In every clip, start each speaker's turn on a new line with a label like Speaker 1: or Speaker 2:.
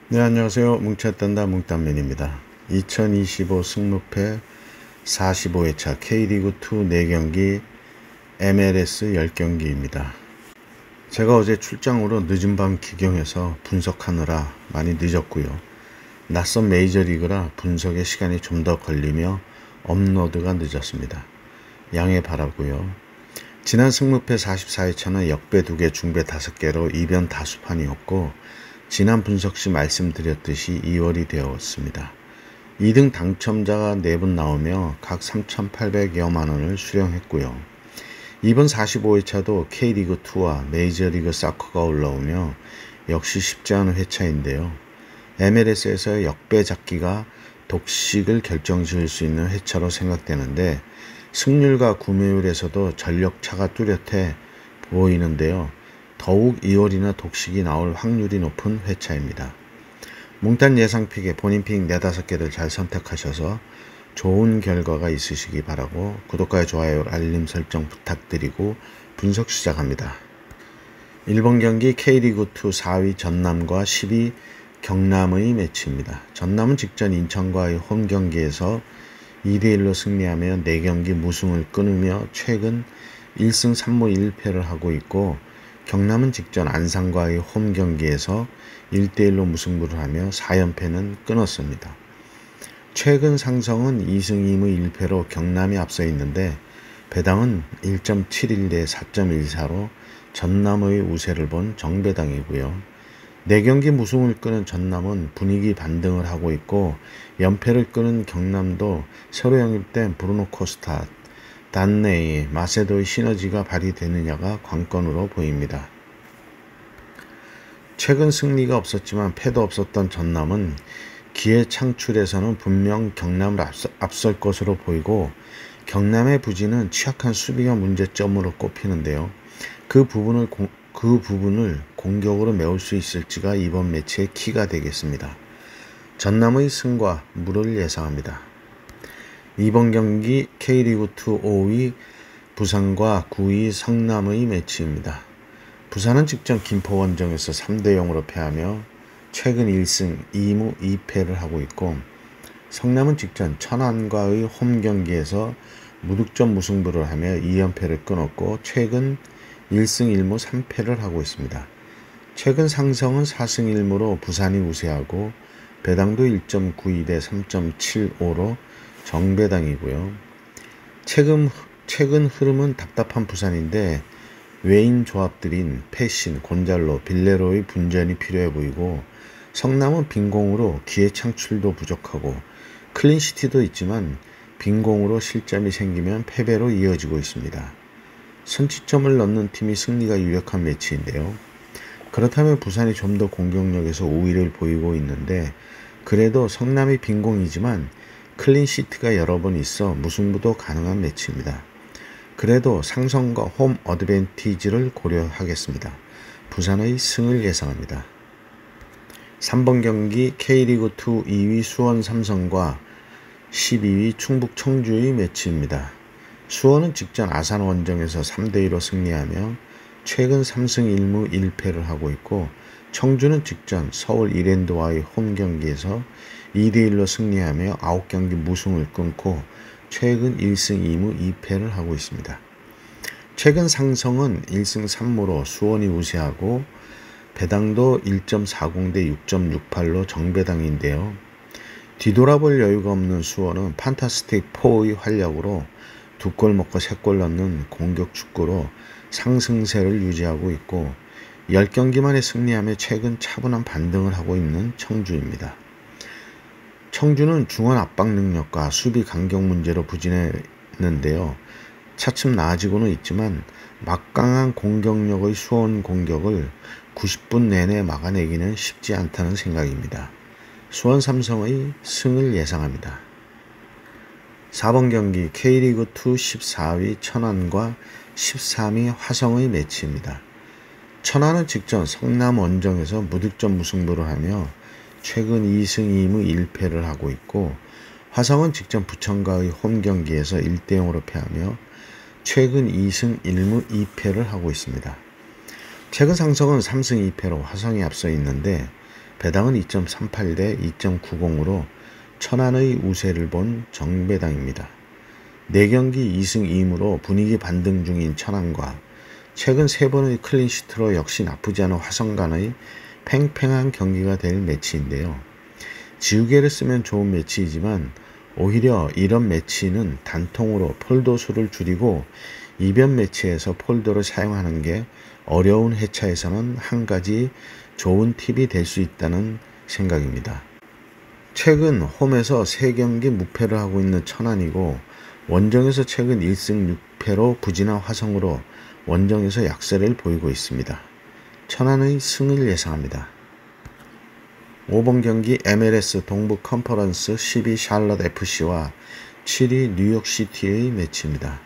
Speaker 1: 네, 안녕하세요. 뭉쳤단다 뭉딴맨입니다. 2025 승무패 45회차 K리그2 4경기 MLS 10경기입니다. 제가 어제 출장으로 늦은 밤 기경해서 분석하느라 많이 늦었고요. 낯선 메이저리그라 분석에 시간이 좀 더 걸리며 업로드가 늦었습니다. 양해 바라고요. 지난 승무패 44회차는 역배 2개, 중배 5개로 이변 다수판이었고 지난 분석 시 말씀드렸듯이 2월이 되었습니다. 2등 당첨자가 4분 나오며 각 3,800여만 원을 수령했고요. 이번 45회차도 K리그2와 메이저리그 사커가 올라오며 역시 쉽지 않은 회차인데요. MLS에서의 역배 잡기가 독식을 결정지을 수 있는 회차로 생각되는데 승률과 구매율에서도 전력차가 뚜렷해 보이는데요. 더욱 2월이나 독식이 나올 확률이 높은 회차입니다. 몽탄 예상픽에 본인 픽 4, 5개를 잘 선택하셔서 좋은 결과가 있으시기 바라고 구독과 좋아요, 알림 설정 부탁드리고 분석 시작합니다. 1번 경기 K리그2 4위 전남과 10위 경남의 매치입니다. 전남은 직전 인천과의 홈경기에서 2대1로 승리하며 4경기 무승을 끊으며 최근 1승 3무 1패를 하고 있고 경남은 직전 안산과의 홈경기에서 1대1로 무승부를 하며 4연패는 끊었습니다. 최근 상성은 2승 2무 1패로 경남이 앞서 있는데 배당은 1.71 대 4.14로 전남의 우세를 본 정배당이고요. 4경기 무승을 끄는 전남은 분위기 반등을 하고 있고 연패를 끄는 경남도 새로 영입된 브루노 코스타, 단네이, 마세도의 시너지가 발휘되느냐가 관건으로 보입니다. 최근 승리가 없었지만 패도 없었던 전남은 기회 창출에서는 분명 경남을 앞설 것으로 보이고 경남의 부진은 취약한 수비가 문제점으로 꼽히는데요. 그 부분을 공격으로 메울 수 있을지가 이번 매치의 키가 되겠습니다. 전남의 승과 무를 예상합니다. 이번 경기 K리그2 5위 부산과 9위 성남의 매치입니다. 부산은 직전 김포원정에서 3대0으로 패하며 최근 1승 2무 2패를 하고 있고 성남은 직전 천안과의 홈경기에서 무득점 무승부를 하며 2연패를 끊었고 최근 1승 1무 3패를 하고 있습니다. 최근 상성은 4승 1무로 부산이 우세하고 배당도 1.92 대 3.75로 정배당이고요. 최근 흐름은 답답한 부산인데 외인 조합들인 패신, 곤잘로, 빌레로의 분전이 필요해 보이고 성남은 빈공으로 기회 창출도 부족하고 클린시티도 있지만 빈공으로 실점이 생기면 패배로 이어지고 있습니다. 선취점을 넣는 팀이 승리가 유력한 매치인데요. 그렇다면 부산이 좀 더 공격력에서 우위를 보이고 있는데 그래도 성남이 빈공이지만 클린시트가 여러 번 있어 무승부도 가능한 매치입니다. 그래도 상성과 홈 어드밴티지를 고려하겠습니다. 부산의 승을 예상합니다. 3번 경기 K리그2 2위 수원 삼성과 12위 충북 청주의 매치입니다. 수원은 직전 아산 원정에서 3대2로 승리하며 최근 3승 1무 1패를 하고 있고 청주는 직전 서울 이랜드와의 홈경기에서 2대1로 승리하며 9경기 무승을 끊고 최근 1승 2무 2패를 하고 있습니다. 최근 상성은 1승 3무로 수원이 우세하고 배당도 1.40 대 6.68로 정배당인데요. 뒤돌아볼 여유가 없는 수원은 판타스틱 4의 활약으로 2골 먹고 3골 넣는 공격 축구로 상승세를 유지하고 있고 10경기 만에 승리하며 최근 차분한 반등을 하고 있는 청주입니다. 청주는 중원 압박 능력과 수비 간격 문제로 부진했는데요. 차츰 나아지고는 있지만 막강한 공격력의 수원 공격을 90분 내내 막아내기는 쉽지 않다는 생각입니다. 수원 삼성의 승을 예상합니다. 4번 경기 K리그2 14위 천안과 13위 화성의 매치입니다. 천안은 직전 성남 원정에서 무득점 무승부를 하며 최근 2승 2무 1패를 하고 있고 화성은 직전 부천과의 홈경기에서 1대0으로 패하며 최근 2승 1무 2패를 하고 있습니다. 최근 상성은 3승 2패로 화성이 앞서 있는데 배당은 2.38대 2.90으로 천안의 우세를 본 정배당입니다. 4경기 2승 2무로 분위기 반등 중인 천안과 최근 3번의 클린시트로 역시 나쁘지 않은 화성 간의 팽팽한 경기가 될 매치인데요. 지우개를 쓰면 좋은 매치이지만 오히려 이런 매치는 단통으로 폴더 수를 줄이고 이변 매치에서 폴더를 사용하는 게 어려운 회차에서는 한 가지 좋은 팁이 될 수 있다는 생각입니다. 최근 홈에서 3경기 무패를 하고 있는 천안이고 원정에서 최근 1승 6패로 부진한 화성으로 원정에서 약세를 보이고 있습니다. 천안의 승을 예상합니다. 5번 경기 MLS 동부 컨퍼런스 10위 샬럿 FC와 7위 뉴욕시티의 매치입니다.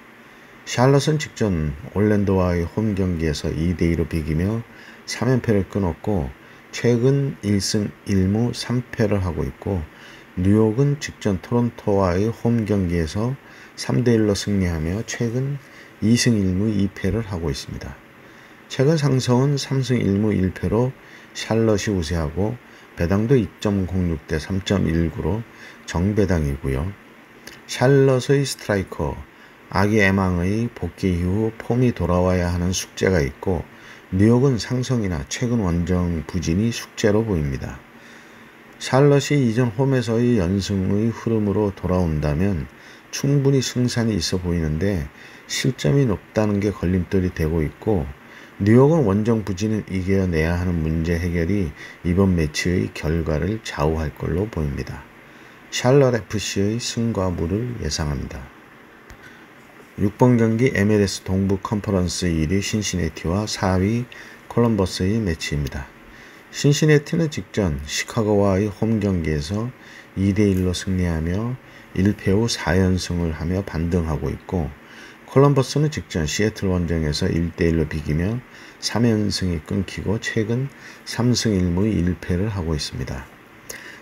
Speaker 1: 샬럿은 직전 올랜도와의 홈 경기에서 2대2로 비기며 3연패를 끊었고 최근 1승 1무 3패를 하고 있고 뉴욕은 직전 토론토와의 홈 경기에서 3대1로 승리하며 최근 2승 1무 2패를 하고 있습니다. 최근 상승은 3승 1무 1패로 샬럿이 우세하고 배당도 2.06대 3.19로 정배당이고요. 샬럿의 스트라이커 아기 에망의 복귀 이후 폼이 돌아와야 하는 숙제가 있고 뉴욕은 상승이나 최근 원정 부진이 숙제로 보입니다. 샬럿이 이전 홈에서의 연승의 흐름으로 돌아온다면 충분히 승산이 있어 보이는데 실점이 높다는 게 걸림돌이 되고 있고 뉴욕은 원정 부진을 이겨내야 하는 문제 해결이 이번 매치의 결과를 좌우할 걸로 보입니다. 샬럿 FC의 승과 무를 예상합니다. 6번 경기 MLS 동부 컨퍼런스 1위 신시내티와 4위 콜럼버스의 매치입니다. 신시내티는 직전 시카고와의 홈 경기에서 2대1로 승리하며 1패 후 4연승을 하며 반등하고 있고 콜럼버스는 직전 시애틀 원정에서 1대1로 비기며 3연승이 끊기고 최근 3승 1무 1패를 하고 있습니다.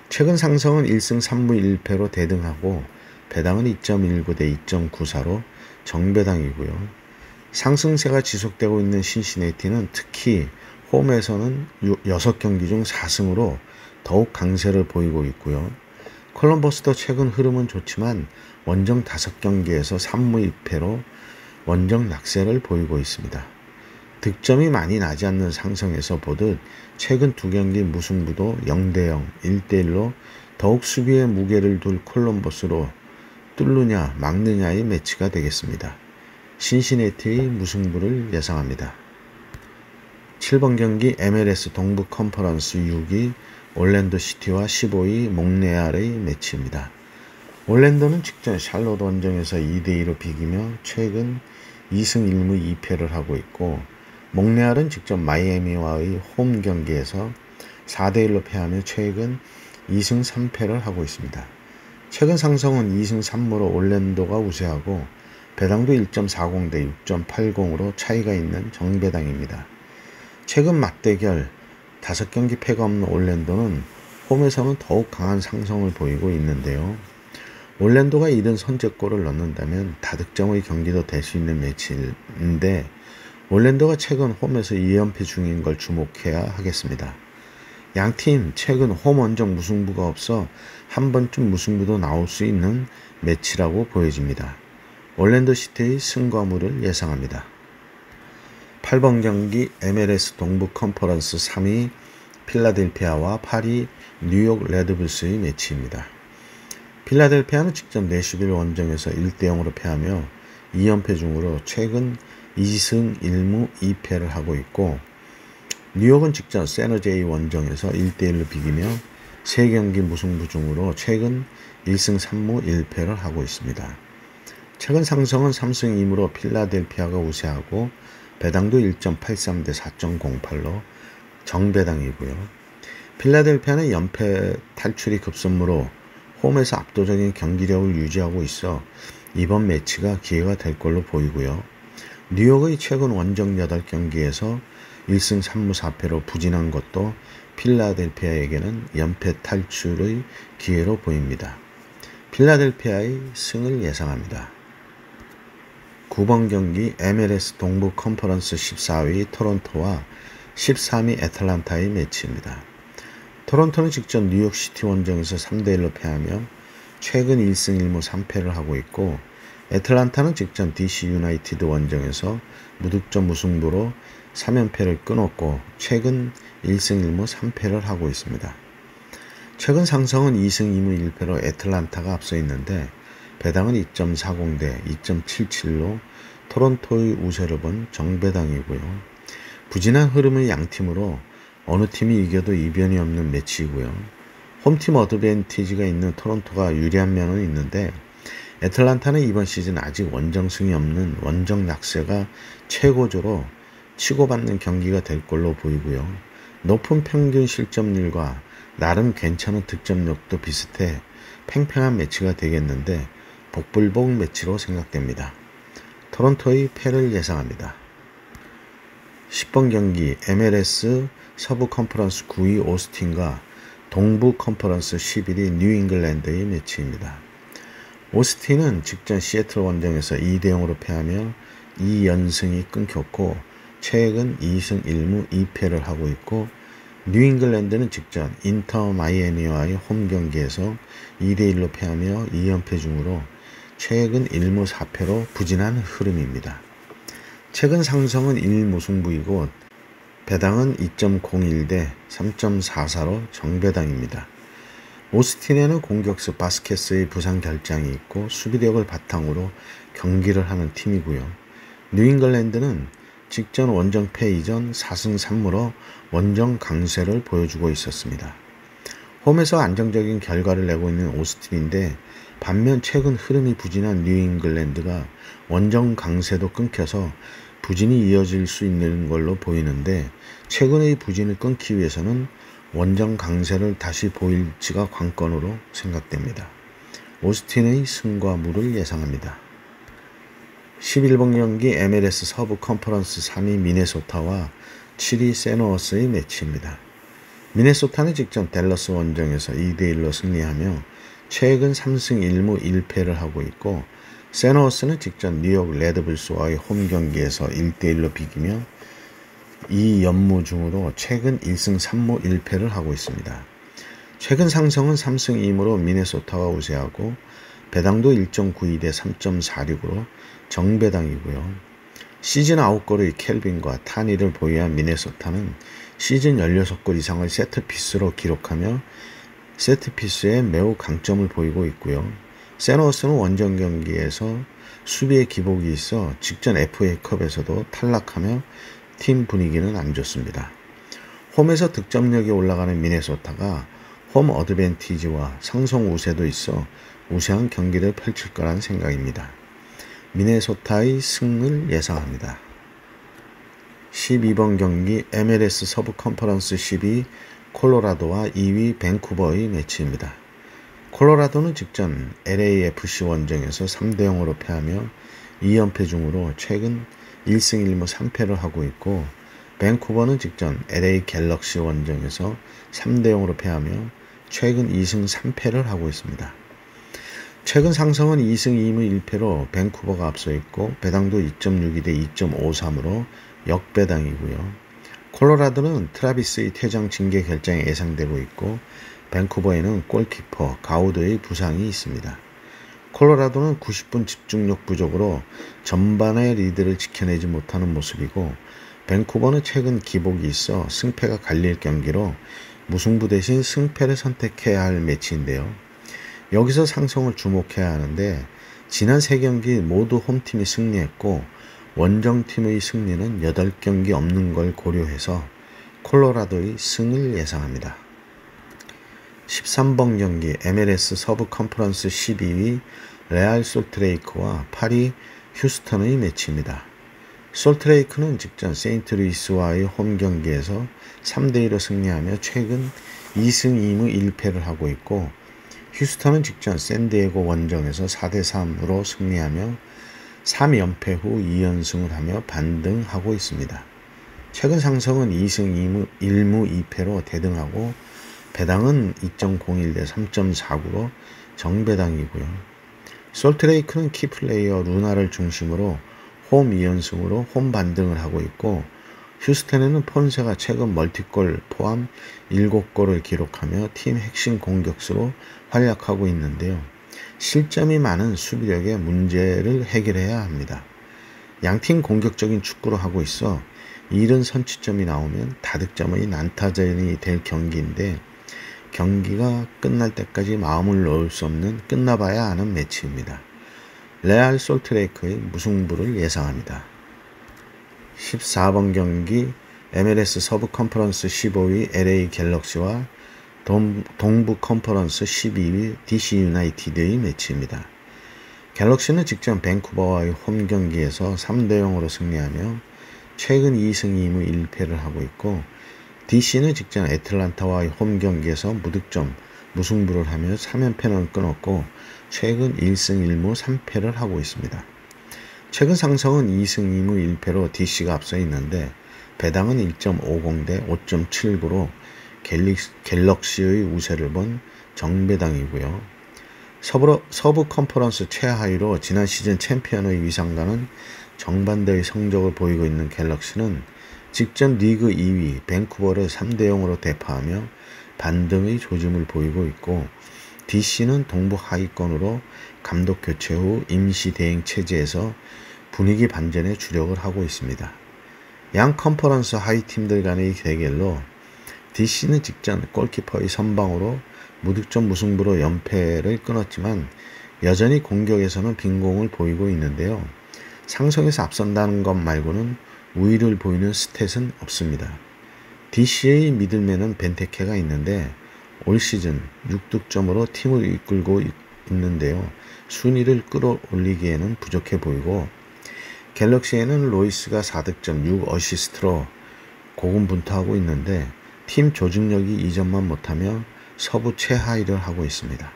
Speaker 1: 최근 상승은 1승 3무 1패로 대등하고 배당은 2.19대 2.94로 정배당이고요. 상승세가 지속되고 있는 신시내티는 특히 홈에서는 6경기 중 4승으로 더욱 강세를 보이고 있고요. 콜럼버스도 최근 흐름은 좋지만 원정 5경기에서 3무 2패로 원정 약세를 보이고 있습니다. 득점이 많이 나지 않는 상승에서 보듯 최근 2경기 무승부도 0대0, 1대1로 더욱 수비에 무게를 둘 콜럼버스로 뚫느냐 막느냐의 매치가 되겠습니다. 신시내티의 무승부를 예상합니다. 7번 경기 MLS 동부 컨퍼런스 6위 올랜도 시티와 15위 몽레알의 매치입니다. 올랜도는 직전 샬롯 원정에서 2대2로 비기며 최근 2승 1무 2패를 하고 있고 몽레알은 직전 마이애미와의 홈 경기에서 4대1로 패하며 최근 2승 3패를 하고 있습니다. 최근 상승은 2승 3무로 올랜도가 우세하고 배당도 1.40대 6.80으로 차이가 있는 정배당입니다. 최근 맞대결 5경기 패가 없는 올랜도는 홈에서는 더욱 강한 상승을 보이고 있는데요. 올랜도가 이른 선제골을 넣는다면 다득점의 경기도 될 수 있는 매치인데 올랜도가 최근 홈에서 2연패 중인 걸 주목해야 하겠습니다. 양팀 최근 홈 원정 무승부가 없어 한 번쯤 무승부도 나올 수 있는 매치라고 보여집니다. 올랜도 시티의 승과 무를 예상합니다. 8번 경기 MLS 동부 컨퍼런스 3위 필라델피아와 8위 뉴욕 레드불스의 매치입니다. 필라델피아는 직전 내슈빌 원정에서 1대0으로 패하며 2연패 중으로 최근 2승 1무 2패를 하고 있고 뉴욕은 직전 샌호제이 원정에서 1대1로 비기며 3경기 무승부 중으로 최근 1승 3무 1패를 하고 있습니다. 최근 상승은 3승 2무로 필라델피아가 우세하고 배당도 1.83대 4.08로 정배당이고요. 필라델피아는 연패 탈출이 급선무로 홈에서 압도적인 경기력을 유지하고 있어 이번 매치가 기회가 될 걸로 보이고요. 뉴욕의 최근 원정 8경기에서 1승 3무 4패로 부진한 것도 필라델피아에게는 연패 탈출의 기회로 보입니다. 필라델피아의 승을 예상합니다. 9번 경기 MLS 동부 컨퍼런스 14위 토론토와 13위 애틀란타의 매치입니다. 토론토는 직전 뉴욕시티 원정에서 3대1로 패하며 최근 1승 1무 3패를 하고 있고, 애틀란타는 직전 DC 유나이티드 원정에서 무득점 무승부로 3연패를 끊었고 최근 1승 1무 3패를 하고 있습니다. 최근 상승은 2승 2무 1패로 애틀란타가 앞서 있는데, 배당은 2.40 대 2.77로 토론토의 우세를 본 정배당이고요. 부진한 흐름의 양팀으로 어느 팀이 이겨도 이변이 없는 매치이고요. 홈팀 어드밴티지가 있는 토론토가 유리한 면은 있는데, 애틀란타는 이번 시즌 아직 원정승이 없는 원정 약세가 최고조로 치고받는 경기가 될 걸로 보이고요. 높은 평균 실점률과 나름 괜찮은 득점력도 비슷해 팽팽한 매치가 되겠는데 복불복 매치로 생각됩니다. 토론토의 패를 예상합니다. 10번 경기 MLS 서부 컨퍼런스 9위 오스틴과 동부 컨퍼런스 11위 뉴잉글랜드의 매치입니다. 오스틴은 직전 시애틀 원정에서 2대0으로 패하며 2연승이 끊겼고 최근 2승 1무 2패를 하고 있고, 뉴잉글랜드는 직전 인터 마이애미와의 홈 경기에서 2대1로 패하며 2연패 중으로 최근 1무 4패로 부진한 흐름입니다. 최근 상승은 1무승부이고 배당은 2.01 대 3.44로 정배당입니다. 오스틴에는 공격수 바스케스의 부상 결장이 있고 수비력을 바탕으로 경기를 하는 팀이고요. 뉴잉글랜드는 직전 원정패 이전 4승 3무로 원정 강세를 보여주고 있었습니다. 홈에서 안정적인 결과를 내고 있는 오스틴인데, 반면 최근 흐름이 부진한 뉴잉글랜드가 원정 강세도 끊겨서 부진이 이어질 수 있는 걸로 보이는데, 최근의 부진을 끊기 위해서는 원정 강세를 다시 보일지가 관건으로 생각됩니다. 오스틴의 승과 무를 예상합니다. 11번 경기 MLS 서부 컨퍼런스 3위 미네소타와 7위 세노어스의 매치입니다. 미네소타는 직전 댈러스 원정에서 2대1로 승리하며 최근 3승 1무 1패를 하고 있고, 세노어스는 직전 뉴욕 레드불스와의 홈 경기에서 1대1로 비기며 2연무 중으로 최근 1승 3무 1패를 하고 있습니다. 최근 상승은 3승 2무로 미네소타가 우세하고 배당도 1.92 대 3.46으로 정배당이고요. 시즌 9골의 켈빈과 타니를 보유한 미네소타는 시즌 16골 이상을 세트피스로 기록하며 세트피스에 매우 강점을 보이고 있고요. 세노어스는 원정 경기에서 수비에 기복이 있어 직전 FA컵에서도 탈락하며 팀 분위기는 안 좋습니다. 홈에서 득점력이 올라가는 미네소타가 홈 어드밴티지와 상성 우세도 있어 우세한 경기를 펼칠 거란 생각입니다. 미네소타의 승을 예상합니다. 12번 경기 MLS 서부 컨퍼런스 10위 콜로라도와 2위 밴쿠버의 매치입니다. 콜로라도는 직전 LAFC 원정에서 3대0으로 패하며 2연패 중으로 최근 1승 1무 3패를 하고 있고, 밴쿠버는 직전 LA 갤럭시 원정에서 3대0으로 패하며 최근 2승 3패를 하고 있습니다. 최근 상승은 2승 2무 1패로 밴쿠버가 앞서 있고 배당도 2.62 대 2.53으로 역배당이고요. 콜로라도는 트라비스의 퇴장 징계 결장이 예상되고 있고, 밴쿠버에는 골키퍼 가우드의 부상이 있습니다. 콜로라도는 90분 집중력 부족으로 전반의 리드를 지켜내지 못하는 모습이고, 밴쿠버는 최근 기복이 있어 승패가 갈릴 경기로 무승부 대신 승패를 선택해야 할 매치인데요. 여기서 상승을 주목해야 하는데, 지난 3경기 모두 홈팀이 승리했고 원정팀의 승리는 8경기 없는 걸 고려해서 콜로라도의 승을 예상합니다. 13번 경기 MLS 서부 컨퍼런스 12위 레알 솔트레이크와 8위 휴스턴의 매치입니다. 솔트레이크는 직전 세인트루이스와의 홈 경기에서 3대2로 승리하며 최근 2승 2무 1패를 하고 있고, 휴스턴은 직전 샌디에고 원정에서 4대3으로 승리하며 3연패 후 2연승을 하며 반등하고 있습니다. 최근 상승은 2승 1무 2패로 대등하고 배당은 2.01 대 3.49로 정배당이고요. 솔트레이크는 키플레이어 루나를 중심으로 홈 2연승으로 홈 반등을 하고 있고, 휴스턴에는 폰세가 최근 멀티골 포함 7골을 기록하며 팀 핵심 공격수로 활약하고 있는데요. 실점이 많은 수비력의 문제를 해결해야 합니다. 양팀 공격적인 축구를 하고 있어 이른 선취점이 나오면 다득점의 난타전이 될 경기인데 경기가 끝날 때까지 마음을 놓을 수 없는 끝나봐야 하는 매치입니다. 레알 솔트레이크의 무승부를 예상합니다. 14번 경기 MLS 서부 컨퍼런스 15위 LA 갤럭시와 동부 컨퍼런스 12위 DC 유나이티드의 매치입니다. 갤럭시는 직전 밴쿠버와의 홈 경기에서 3대0으로 승리하며 최근 2승 2무 1패를 하고 있고 DC는 직전 애틀란타와의 홈 경기에서 무득점 무승부를 하며 3연패는 끊었고 최근 1승 1무 3패를 하고 있습니다. 최근 상승은 2승 2무 1패로 DC가 앞서 있는데 배당은 1.50 대 5.79로 갤럭시의 우세를 본 정배당이고요. 서부 컨퍼런스 최하위로 지난 시즌 챔피언의 위상과는 정반대의 성적을 보이고 있는 갤럭시는 직전 리그 2위 밴쿠버를 3대0으로 대파하며 반등의 조짐을 보이고 있고 DC는 동부 하위권으로 감독 교체 후 임시 대행 체제에서 분위기 반전에 주력을 하고 있습니다. 양 컨퍼런스 하위 팀들 간의 대결로 DC는 직전 골키퍼의 선방으로 무득점 무승부로 연패를 끊었지만 여전히 공격에서는 빈공을 보이고 있는데요. 상성에서 앞선다는 것 말고는 우위를 보이는 스탯은 없습니다. DC의 미들맨은 벤테케가 있는데 올 시즌 6득점으로 팀을 이끌고 있는데요. 순위를 끌어올리기에는 부족해 보이고 갤럭시에는 로이스가 4득점 6어시스트로 고군분투하고 있는데 팀 조직력이 이전만 못하며 서부 최하위를 하고 있습니다.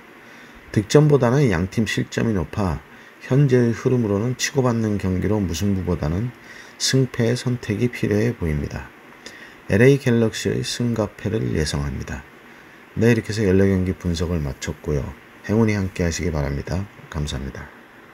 Speaker 1: 득점보다는 양팀 실점이 높아 현재의 흐름으로는 치고받는 경기로 무승부보다는 승패의 선택이 필요해 보입니다. LA 갤럭시의 승과 패를 예상합니다. 네, 이렇게 해서 14경기 분석을 마쳤고요. 행운이 함께 하시기 바랍니다. 감사합니다.